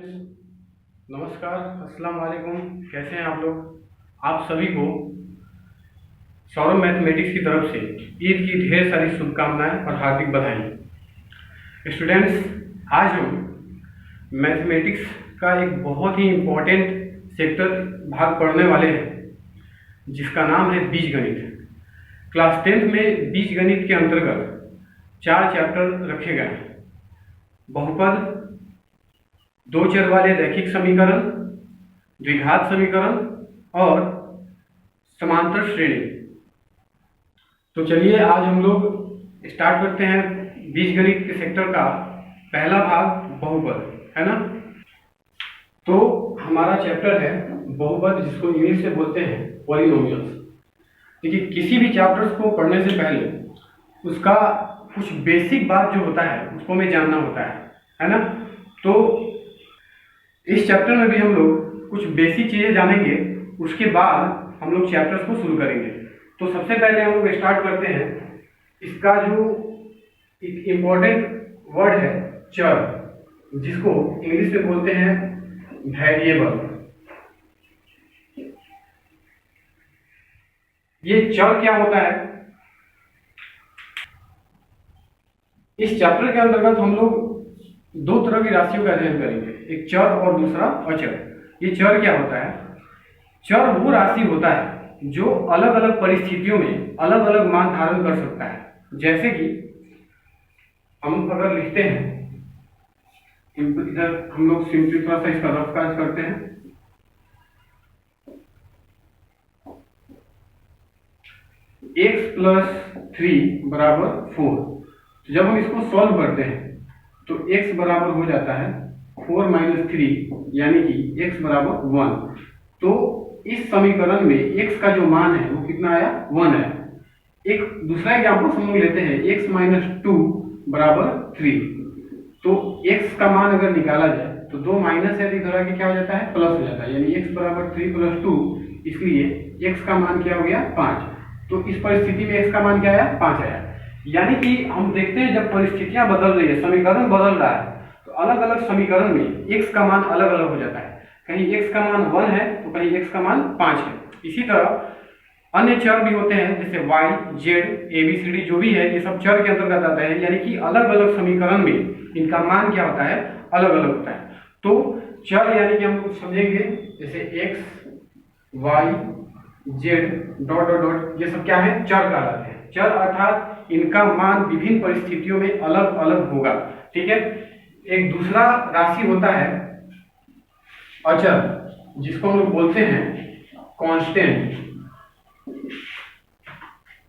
नमस्कार, अस्सलाम वालेकुम। कैसे हैं आप लोग? आप सभी को सौरभ मैथमेटिक्स की तरफ से ईद की ढेर सारी शुभकामनाएं और हार्दिक बधाई। स्टूडेंट्स, आज हम मैथमेटिक्स का एक बहुत ही इम्पोर्टेंट सेक्टर भाग पढ़ने वाले हैं, जिसका नाम है बीजगणित। क्लास 10th में बीजगणित के अंतर्गत 4 चैप्टर रखे गए हैं: बहुपद, दो चर वाले रैखिक समीकरण, द्विघात समीकरण और समांतर श्रेणी। तो चलिए आज हम लोग स्टार्ट करते हैं बीजगणित के सेक्टर का पहला भाग, बहुपद, है ना। तो हमारा चैप्टर है बहुपद, जिसको इंग्लिश से बोलते हैं पॉलिनोमियल्स। देखिए, किसी भी चैप्टर्स को पढ़ने से पहले उसका कुछ बेसिक बात जो होता है उसको हमें जानना होता है ना। तो इस चैप्टर में भी हम लोग कुछ बेसिक चीजें जानेंगे, उसके बाद हम लोग चैप्टर्स को शुरू करेंगे। तो सबसे पहले हम लोग स्टार्ट करते हैं, इसका जो एक इम्पोर्टेंट वर्ड है चर, जिसको इंग्लिश में बोलते हैं वेरिएबल। ये चर क्या होता है? इस चैप्टर के अंतर्गत हम लोग 2 तरह की राशियों का अध्ययन करेंगे, एक चर और दूसरा अचर। ये चर क्या होता है? चर वो राशि होता है जो अलग अलग परिस्थितियों में अलग अलग मान धारण कर सकता है। जैसे कि हम अगर लिखते हैं, इधर हम लोग सिंपली थोड़ा सा इसका रफ काज करते हैं। x+3 = 4। तो जब हम इसको सॉल्व करते हैं तो x बराबर हो जाता है 4 - 3, यानी कि x बराबर 1। तो इस समीकरण में x का जो मान है वो कितना आया? 1 है। एक दूसरा एग्जाम्पल हम लोग लेते हैं, x - 2 = 3। तो x का मान अगर निकाला जाए तो 2 माइनस है, इधर आके क्या हो जाता है? प्लस हो जाता है, यानी x बराबर 3 + 2, इसलिए x का मान क्या हो गया? 5। तो इस परिस्थिति में x का मान क्या आया? 5 आया। यानी कि हम देखते हैं जब परिस्थितियां बदल रही है, समीकरण बदल रहा है, तो अलग अलग समीकरण में x का मान अलग अलग हो जाता है। कहीं x का मान 1 है तो कहीं x का मान 5 है। इसी तरह अन्य चर भी होते हैं, जैसे y, z, ABCD जो भी है, ये सब चर के अंतर्गत आता है। यानी कि अलग अलग समीकरण में इनका मान क्या होता है? अलग अलग होता है। तो चर यानी कि हम लोग समझेंगे जैसे x, y, z dot dot dot, ये सब क्या है? चर कहलाते हैं। चर अर्थात इनका मान विभिन्न परिस्थितियों में अलग अलग होगा, ठीक है। एक दूसरा राशि होता है अचर, जिसको हम लोग बोलते हैं कांस्टेंट।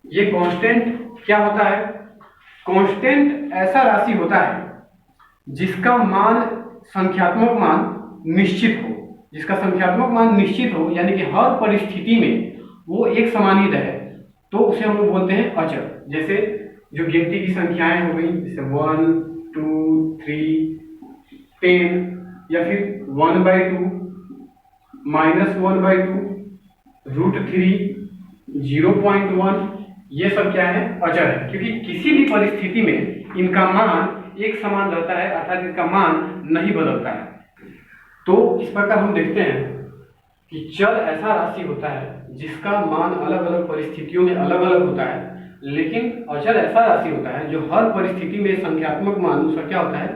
ये कांस्टेंट क्या होता है? कांस्टेंट ऐसा राशि होता है जिसका मान संख्यात्मक मान निश्चित हो, जिसका संख्यात्मक मान निश्चित हो, यानी कि हर परिस्थिति में वो एक समान ही रहे, तो उसे हम लोग बोलते हैं अचर। जैसे जो गिनती की संख्याएं हो गई, जैसे 1, 2, 3, 10, या फिर 1/2, -1/2, √3, 0.1, ये सब क्या है? अचर है। क्योंकि किसी भी परिस्थिति में इनका मान एक समान रहता है, अर्थात इनका मान नहीं बदलता है। तो इस प्रकार हम देखते हैं कि चर ऐसा राशि होता है जिसका मान अलग अलग परिस्थितियों में अलग अलग होता है, लेकिन अचर ऐसा राशि होता है जो हर परिस्थिति में संख्यात्मक मान उसका क्या होता है?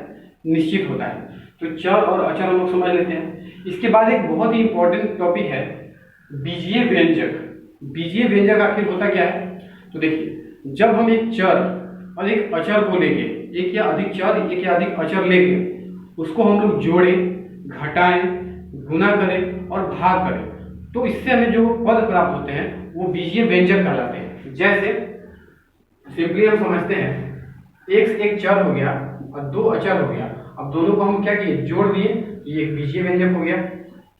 निश्चित होता है। तो चर और अचर हम लोग समझ लेते हैं। इसके बाद एक बहुत ही इंपॉर्टेंट टॉपिक है बीजीय व्यंजक। बीजीय व्यंजक आखिर होता क्या है? तो देखिए, जब हम एक चर और एक अचर को लेके, एक या अधिक चर, एक या अधिक अचर लेके उसको हम लोग जोड़ें, घटाएं, गुना करें और भाग करें, तो इससे हमें जो पद प्राप्त होते हैं वो बीजीय व्यंजक कहलाते हैं। जैसे सिंपली हम समझते हैं, x एक चर हो गया और 2 अचर हो गया। अब दोनों को हम क्या किए? जोड़ दिए, ये एक बीजीय व्यंजक हो गया।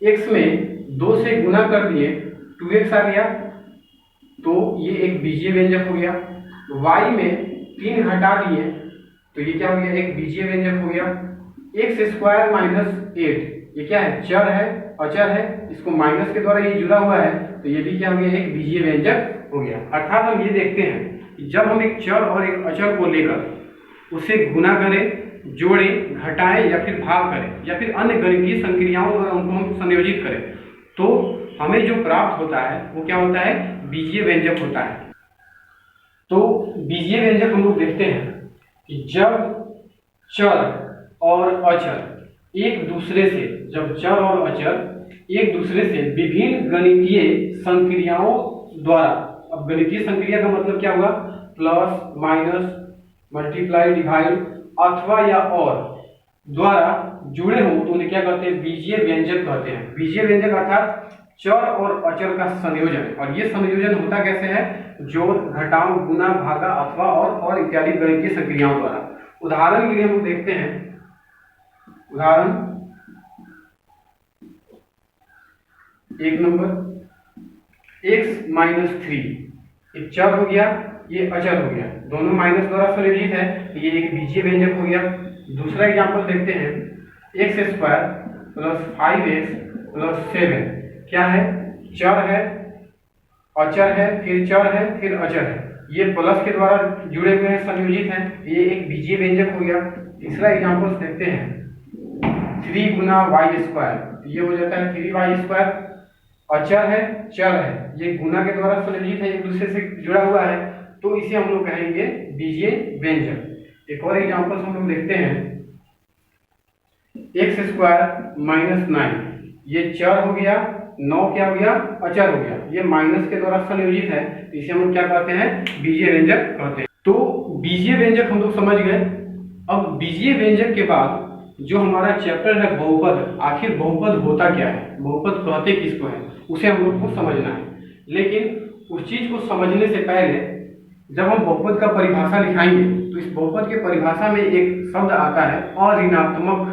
x में 2 से गुना कर दिए, 2x आ गया, तो ये एक बीजीय व्यंजक हो गया। y में 3 घटा दिए, तो ये क्या हो गया? एक बीजीय व्यंजक हो गया। x² - 8, ये क्या है? चर है, अचर है, इसको माइनस के द्वारा ये जुड़ा हुआ है, तो ये भी क्या हो गया? एक बीजीय व्यंजक हो गया। अर्थात हम ये देखते हैं कि जब हम एक चर और एक अचर को लेकर उसे गुना करें, जोड़ें, घटाएं या फिर भाग करें या फिर अन्य गणितीय संक्रियाओं और उनको हम संयोजित करें तो हमें जो प्राप्त होता है वो क्या होता है, बीजीय व्यंजक होता है। तो बीजीय व्यंजक हम लोग देखते हैं कि जब चर और अचर एक दूसरे से, जब चर और अचर एक दूसरे से विभिन्न गणितीय संक्रियाओं द्वारा, अब गणितीय संक्रिया का मतलब क्या हुआ, प्लस माइनस मल्टीप्लाई डिवाइड अथवा या और द्वारा जुड़े हो तो उन्हें क्या कहते हैं, बीजीय व्यंजक कहते हैं। बीजीय व्यंजक अर्थात चर और अचर का संयोजन, और ये संयोजन होता कैसे है, जोड़, घटाव, गुना, भागा अथवा और इत्यादि गणितीय संक्रियाओं द्वारा। उदाहरण के लिए हम देखते हैं, उदाहरण 1 नंबर, x माइनस 3 एक चर हो गया, ये अचर हो गया, दोनों माइनस द्वारा संयोजित है, ये एक बीजीय व्यंजक हो गया। दूसरा एग्जांपल देखते हैं, x square plus 5x plus 7 क्या है, चर है, अचर है, फिर चर है, फिर अचर है, ये प्लस के द्वारा जुड़े हुए हैं, संयोजित हैं, ये एक बीजीय व्यंजक हो गया। तीसरा एग्जांपल देखते हैं, 3 गुना वाई स्क्वायर, ये हो जाता है 3y स्क्वायर, अचर है, चर है, ये गुना के द्वारा संयोजित है, एक दूसरे से जुड़ा हुआ है, तो इसे हम लोग कहेंगे बीजीय व्यंजक। एक और एग्जांपल हम लोग देखते हैं, x स्क्वायर माइनस 9 ये चर हो गया, 9 क्या हो गया, अचर हो गया, ये माइनस के द्वारा संयोजित है, इसे हम लोग क्या कहते हैं, बीजीय व्यंजक कहते हैं। तो बीजीय व्यंजक हम लोग समझ गए। अब बीजीय व्यंजक के बाद जो हमारा चैप्टर है बहुपद, आखिर बहुपद होता क्या है, बहुपद कहते किसको है, उसे हम लोग को समझना है। लेकिन उस चीज को समझने से पहले जब हम बहुपद का परिभाषा लिखाएंगे तो इस बहुपद के परिभाषा में एक शब्द आता है अऋणात्मक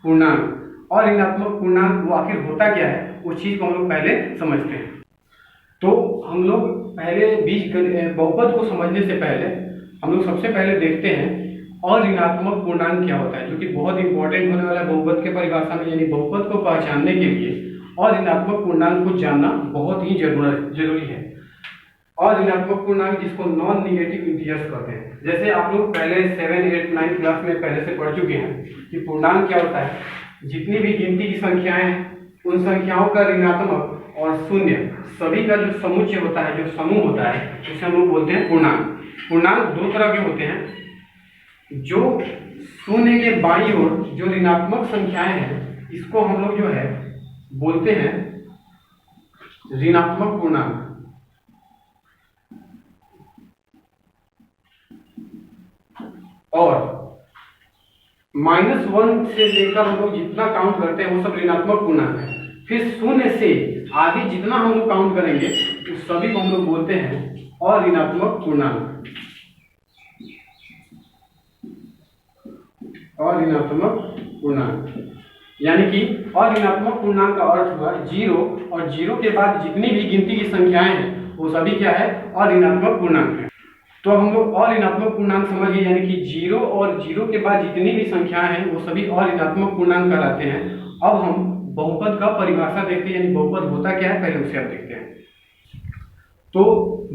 पूर्णांक। अऋणात्मक पूर्णांक वो आखिर होता क्या है, उस चीज को हम लोग पहले समझते हैं। तो हम लोग पहले बहुपद को समझने से पहले हम लोग सबसे पहले देखते हैं अऋणात्मक पूर्णांक क्या होता है, जो कि बहुत इंपॉर्टेंट होने वाला है बहुपद के परिभाषा में। यानी बहुपद को पहचानने के लिए अऋणात्मक पूर्णांक को जानना बहुत ही जरूरी है। अऋणात्मक पूर्णांक जिसको नॉन निगेटिव इंटीजर्स कहते हैं, जैसे आप लोग पहले 7, 8, 9 क्लास में पहले से पढ़ चुके हैं कि पूर्णांक क्या होता है, जितनी भी गिनती की संख्याएं हैं उन संख्याओं का ऋणात्मक और शून्य सभी का जो समुच्चय होता है, जो समूह होता है, उसे हम लोग बोलते हैं पूर्णांक। पूर्णांक दो तरह के होते हैं, जो शून्य के बाईं ओर जो ऋणात्मक संख्याएं हैं इसको हम लोग जो है बोलते हैं ऋणात्मक पूर्णांक, और -1 से लेकर हम लोग जितना काउंट करते हैं वो सब ऋणात्मक पूर्णांक है। फिर शून्य से आगे जितना हम लोग काउंट करेंगे उस सभी को हम लोग बोलते हैं अऋणात्मक पूर्णांक। अऋणात्मक पूर्णांक यानी कि अऋणात्मक पूर्णांक का अर्थ हुआ 0, और 0 के बाद जितनी भी गिनती की संख्याएं हैं वो सभी क्या है, अऋणात्मक पूर्णांक है। तो हम लोग अऋणात्मक पूर्णांक समझ गए, यानी कि 0 और 0 के बाद जितनी भी संख्याएं हैं वो सभी अऋणात्मक पूर्णांक कहलाते हैं। अब हम बहुपद का परिभाषा देखते हैं, यानी बहुपद होता क्या है पहले उसे आप देखते हैं। तो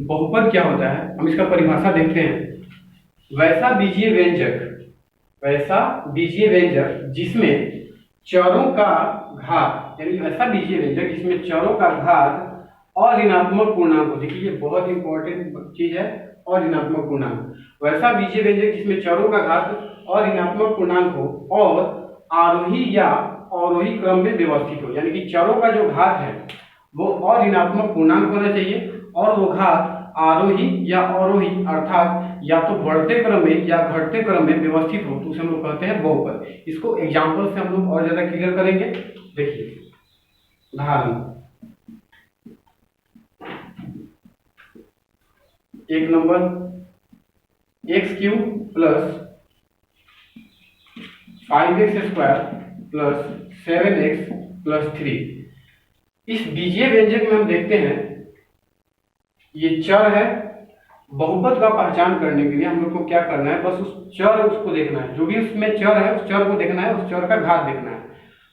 बहुपद क्या होता है, हम इसका परिभाषा देखते हैं। वैसा बीजीय व्यंजक जिसमें चरों का घात, यानी ऐसा बीजीय व्यंजक जिसमें चरों का घात अऋणात्मक पूर्णांक हो। देखिए ये बहुत इंपॉर्टेंट चीज है, अऋणात्मक पूर्णांक। वैसा बीजीय व्यंजक जिसमें चरों का घात अऋणात्मक पूर्णांक हो और आरोही या अवरोही क्रम में व्यवस्थित हो, यानी कि चरों का जो घात है वो अऋणात्मक पूर्णांक होना चाहिए और वो घात आरोही या अवरोही अर्थात या तो बढ़ते क्रम में या घटते क्रम में व्यवस्थित हो, तो उसे हम लोग कहते हैं बहुपद। इसको एग्जांपल से हम लोग और ज्यादा क्लियर करेंगे। देखिए उदाहरण 1 number, x³ plus 5x square plus 7x plus 3। इस बीजीय व्यंजक में हम देखते हैं ये चर है। बहुपद का पहचान करने के लिए हम लोग को क्या करना है, बस उस चर उसको देखना है, जो भी उसमें चर है उस चर को देखना है, उस चर का घात देखना है।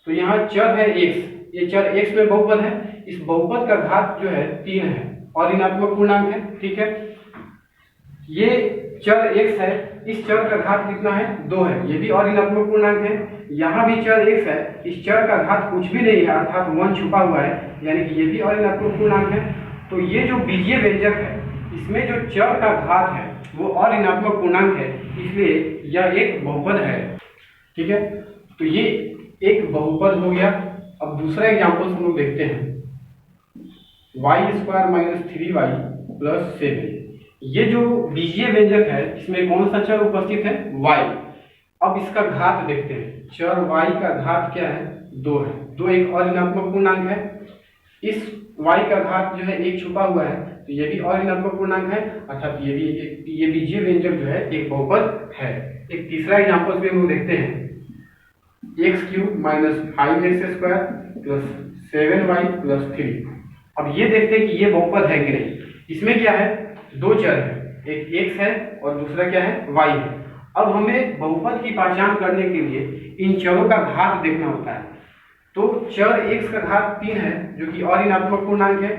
तो यहाँ चर है x, ये चर x में बहुपद है, इस बहुपद का घात जो है 3 है और ऋणात्मक पूर्णांक है, ठीक है। ये चर x है, इस चर का घात कितना है 2 है, ये भी और ऋणात्मक पूर्णांक है। यहाँ भी चर x है, इस चर का घात कुछ भी नहीं है अर्थात 1 छुपा हुआ है, यानी कि ये भी और ऋणात्मक पूर्णांक है। तो ये जो बीजीय व्यंजक है इसमें जो चर का घात है वो और ऋणात्मक पूर्णांक है, इसलिए यह एक बहुपद है। ठीक है, तो ये एक बहुपद हो गया। अब दूसरा एग्जाम्पल हम लोग देखते हैं, y² - 3y + 7। ये जो बीजीय व्यंजक है इसमें कौन सा चर उपस्थित है y। अब इसका घात देखते हैं, चर y का घात क्या है 2 है, 2 एक और ऋणात्मक पूर्णांक है। इस y का घात जो है 1 छुपा हुआ है, तो ये भी और ऋणात्मक पूर्णांक है, अर्थात ये बीजीय व्यंजक जो है एक बहुपद है। एक तीसरा एग्जांपल भी हम देखते हैं, x³ - 5x² + 7y + 3। अब ये देखते हैं कि ये बहुपद है कि नहीं। इसमें क्या है, 2 चर है, एक x है और दूसरा क्या है y है। अब हमें बहुपद की पहचान करने के लिए इन चरों का घात देखना होता है। तो चर x का घात 3 है जो कि और ऋणात्मक पूर्णांक है,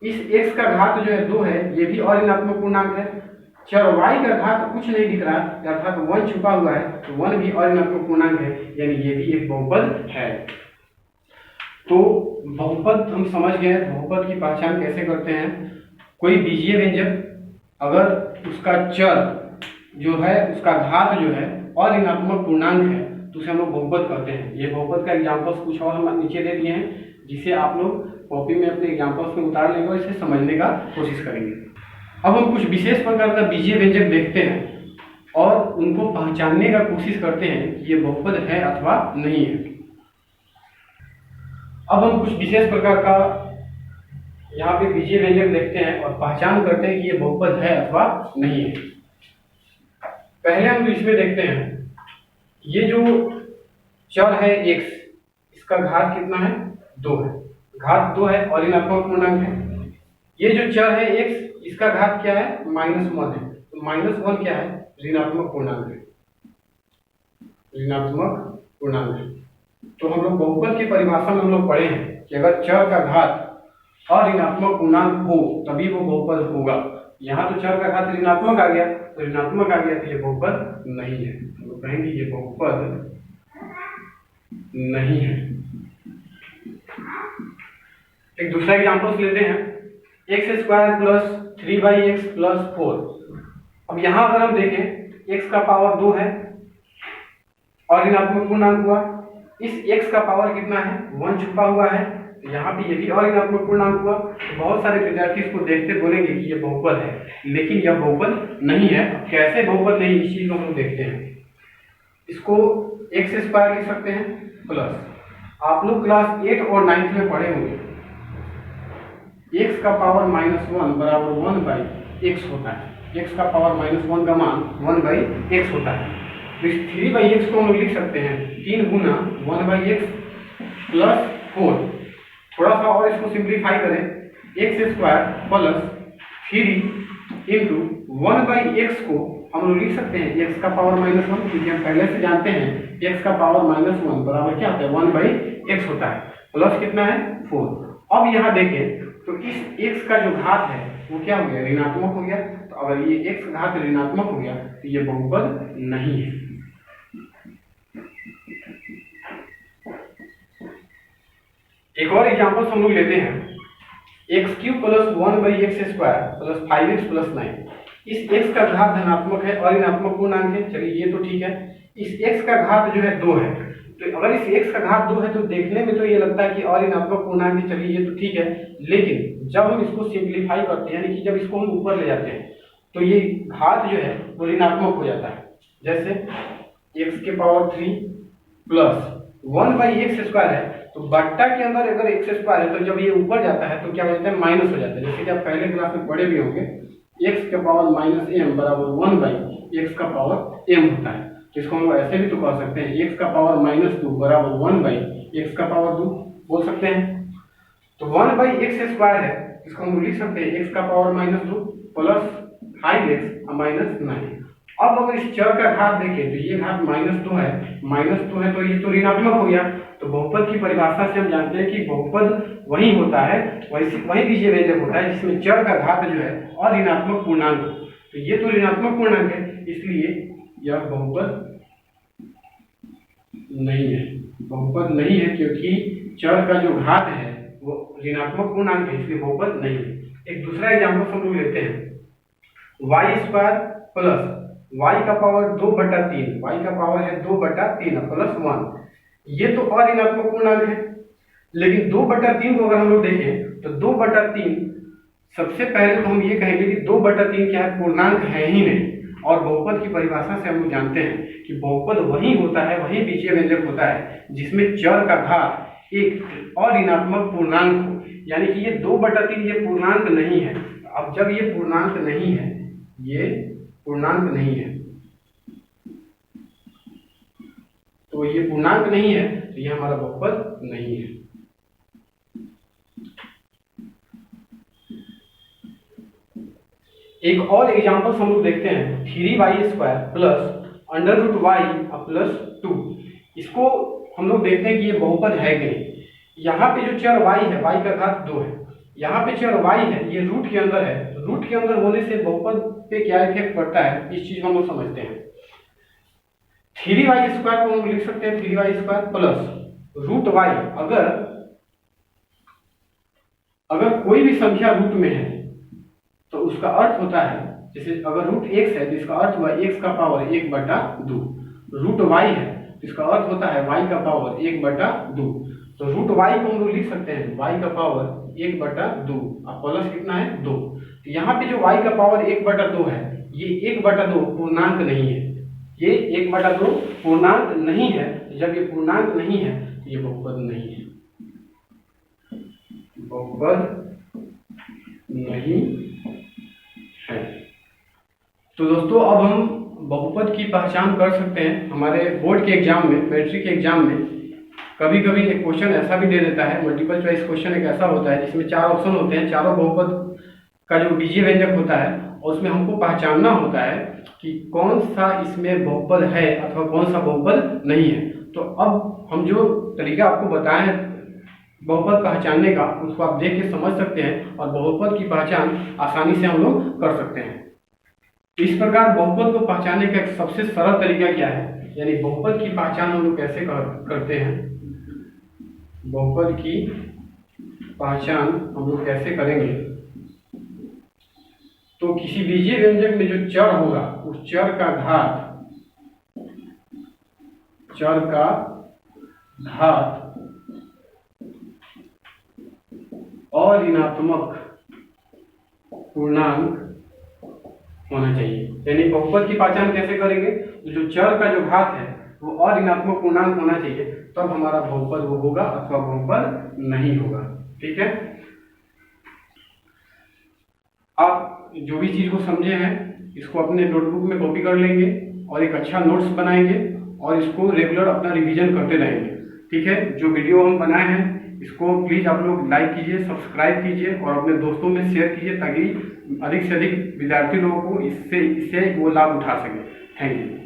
इस x का घात जो है 2 है, ये भी और ऋणात्मक पूर्णांक है। चर y का घात कुछ नहीं दिख रहा अर्थात 1 छुपा हुआ है, तो 1 भी और ऋणात्मक पूर्णांक है, यानी ये भी एक बहुपद है। तो बहुपद हम समझ गए, बहुपद की पहचान कैसे करते हैं। कोई बीजीय व्यंजक अगर उसका चर जो है उसका घात जो है और ऋणात्मक पूर्णांक है तो उसे हम लोग बहुपद कहते हैं। ये बहुपद का एग्जांपल्स कुछ और हम नीचे दे दिए हैं, जिसे आप लोग कॉपी में अपने एग्जांपल्स में उतार लेंगे और इसे समझने का कोशिश करेंगे। अब हम कुछ विशेष प्रकार का बीजीय व्यंजक देखते हैं और उनको पहचानने का कोशिश करते हैं कि ये बहुपद है अथवा नहीं है। अब हम कुछ विशेष प्रकार का यहाँ पे बीजीय व्यंजक देखते हैं और पहचान करते हैं कि ये बहुपद है अथवा नहीं है। पहले हम इसमें देखते हैं, ये जो चर है x, इसका घात कितना है 2 है, घात 2 है और ऋणात्मक पूर्णांक है। ये जो चर है x, इसका घात क्या है -1 है, तो -1 क्या है ऋणात्मक पूर्णांक है, ऋणात्मक पूर्णांक है। तो हम लोग बहुपद की परिभाषा में हम लोग पढ़े हैं कि अगर चर का घात और ऋणात्मक पूर्णांक हो तभी वो बहुपद होगा। यहाँ तो चर का घात ऋणात्मक आ गया, तो ऋणात्मक आ गया तो ये बहुपद नहीं है, तो कहेंगे ये बहुपद नहीं है। एक दूसरा एग्जांपल लेते हैं, x² + 3yx + 4। अब यहाँ अगर हम देखें x का पावर 2 है और ऋणात्मक पूर्णांक हुआ, इस x का पावर कितना है 1 छुपा हुआ है, तो यहाँ पे ये भी और ऋणात्मक पूर्णांक हुआ। तो बहुत सारे विद्यार्थी इसको देखते बोलेंगे कि ये बहुपद है, लेकिन यह बहुपद नहीं है। कैसे बहुपद नहीं, इस चीज को हम देखते हैं। इसको x² लिख सकते हैं प्लस, आप लोग क्लास 8 और 9 में पढ़े होंगे, x का पावर -1 बराबर 1/x होता है। x का पावर -1 का मान 1/x होता है। तो इस 3/x को हम लोग लिख सकते हैं 3 गुना 1/x + 4। थोड़ा सा और इसको सिंप्लीफाई करें, x² + 3 इंटू 1/x को हम लोग लिख सकते हैं x का पावर -1, क्योंकि हम पहले से जानते हैं x का पावर -1 बराबर क्या होता है 1/x होता है, प्लस कितना है 4। अब यहाँ देखें तो इस x का जो घात है वो क्या हो गया ऋणात्मक हो गया। तो अगर ये x घात ऋणात्मक हो गया तो ये बहुपद नहीं है। एक और एग्जांपल हम लोग लेते हैं, x³ + 1/x² + 5x + 9। इस x का घात धनात्मक है और ऋणात्मक पूर्णांक है, चलिए ये तो ठीक है। इस x का घात जो है 2 है, तो अगर इस x का घात 2 है तो देखने में तो ये लगता है कि और ऋणात्मक पूर्णांक है, चलिए ये तो ठीक है। लेकिन जब हम इसको सिंप्लीफाई करते हैं, यानी कि जब इसको हम ऊपर ले जाते हैं, तो ये घात जो है वो ऋणात्मक हो जाता है। जैसे x के पावर 3 प्लस 1/x² है, तो बट्टा के अंदर अगर x² है तो जब ये ऊपर जाता है तो क्या हो जाता है माइनस हो जाता है। जैसे कि आप पहले क्लास में पढ़े भी होंगे, x के पावर -m बराबर 1/x का पावर m होता है। जिसको हम ऐसे भी तो कह सकते हैं x का पावर -2 बराबर 1/x का पावर 2 बोल सकते हैं। तो 1/x² है, इसको हम लिख सकते हैं x का पावर -2 प्लस 5x - 9। अब अगर इस चर का घात देखें तो ये घात -2 है, -2 है तो ये तो ऋणात्मक हो गया। तो बहुपद की परिभाषा से हम जानते हैं कि बहुपद वही होता है, वही बीजीय व्यंजक होता है जिसमें चर का घात जो है और ऋणात्मक पूर्णांक। तो ये तो ऋणात्मक पूर्णांक है, इसलिए यह बहुपद नहीं है। बहुपद नहीं है क्योंकि चर का जो घात है वो ऋणात्मक पूर्णांक है, इसलिए बहुपद नहीं है। एक दूसरा एग्जाम्पल हम लोग लेते हैं, वाई स्क्वायर प्लस वाई का पावर 2/3, वाई का पावर है 2/3 प्लस 1, ये तो अऋणात्मक पूर्णांक है। लेकिन 2/3 को अगर हम लोग देखें तो 2/3 सबसे पहले तो हम ये कहेंगे कि 2/3 क्या है, पूर्णांक है ही नहीं। और बहुपद की परिभाषा से हम लोग जानते हैं कि बहुपद वही होता है, वही बीजीय व्यंजक होता है जिसमें चर का घात एक अऋणात्मक पूर्णांक हो, यानी कि ये 2/3 ये पूर्णांक नहीं है। अब जब ये पूर्णांक नहीं है, ये पूर्णांक नहीं है, तो ये पूर्णांक नहीं है, तो ये हमारा बहुपद नहीं है। एक और एग्जांपल हम लोग देखते हैं, 3y² प्लस √y प्लस 2। इसको हम लोग देखते हैं कि ये बहुपद है कि नहीं। यहाँ पे जो चर y है, y का घात 2 है, यहाँ पे चर y है, ये रूट के अंदर है। रूट के अंदर होने से बहुपद पे क्या इफेक्ट पड़ता है, इस चीज को हम लोग समझते हैं। 3y² को हम लोग लिख सकते हैं 3y² प्लस √y। अगर कोई भी संख्या रूट में है तो उसका अर्थ होता है, जैसे अगर √x है तो इसका अर्थ हुआ x का पावर 1/2। √y है तो इसका अर्थ होता है y का पावर 1/2। तो √y को हम लोग लिख सकते हैं y का पावर 1/2 और प्लस कितना है 2। तो यहाँ पे जो y का पावर 1/2 है, ये 1/2 पूर्णांक नहीं है, ये 1/2 पूर्णांक नहीं है। जब ये पूर्णांक नहीं है तो ये बहुपद नहीं है, बहुपद नहीं है। तो दोस्तों अब हम बहुपद की पहचान कर सकते हैं। हमारे बोर्ड के एग्जाम में, मैट्रिक के एग्जाम में कभी कभी एक क्वेश्चन ऐसा भी दे देता है, मल्टीपल चॉइस क्वेश्चन एक ऐसा होता है जिसमें 4 ऑप्शन होते हैं, चारों बहुपद का जो बीजीय व्यंजक होता है, और उसमें हमको पहचानना होता है कि कौन सा इसमें बहुपद है अथवा कौन सा बहुपद नहीं है। तो अब हम जो तरीका आपको बताए हैं बहुपद पहचानने का, उसको आप देख के समझ सकते हैं और बहुपद की पहचान आसानी से हम लोग कर सकते हैं। तो इस प्रकार बहुपद को पहचानने का एक सबसे सरल तरीका क्या है, यानी बहुपद की पहचान हम लोग कैसे करते हैं, बहुपद की पहचान हम लोग कैसे करेंगे। तो किसी बीजीय व्यंजक में जो चर होगा उस चर का घात अऋणात्मक पूर्णांक होना चाहिए। यानी बहुपद की पहचान कैसे करेंगे, तो जो चर का जो घात है वो अऋणात्मक पूर्णांक होना चाहिए, तब हमारा बहुपद वो होगा अथवा बहुपद नहीं होगा। ठीक है, आप जो भी चीज को समझे हैं इसको अपने नोटबुक में कॉपी कर लेंगे और एक अच्छा नोट्स बनाएंगे और इसको रेगुलर अपना रिवीजन करते रहेंगे। ठीक है, जो वीडियो हम बनाए हैं इसको प्लीज आप लोग लाइक कीजिए, सब्सक्राइब कीजिए और अपने दोस्तों में शेयर कीजिए ताकि अधिक से अधिक विद्यार्थी लोगों को इससे वो लाभ उठा सके। Thank you.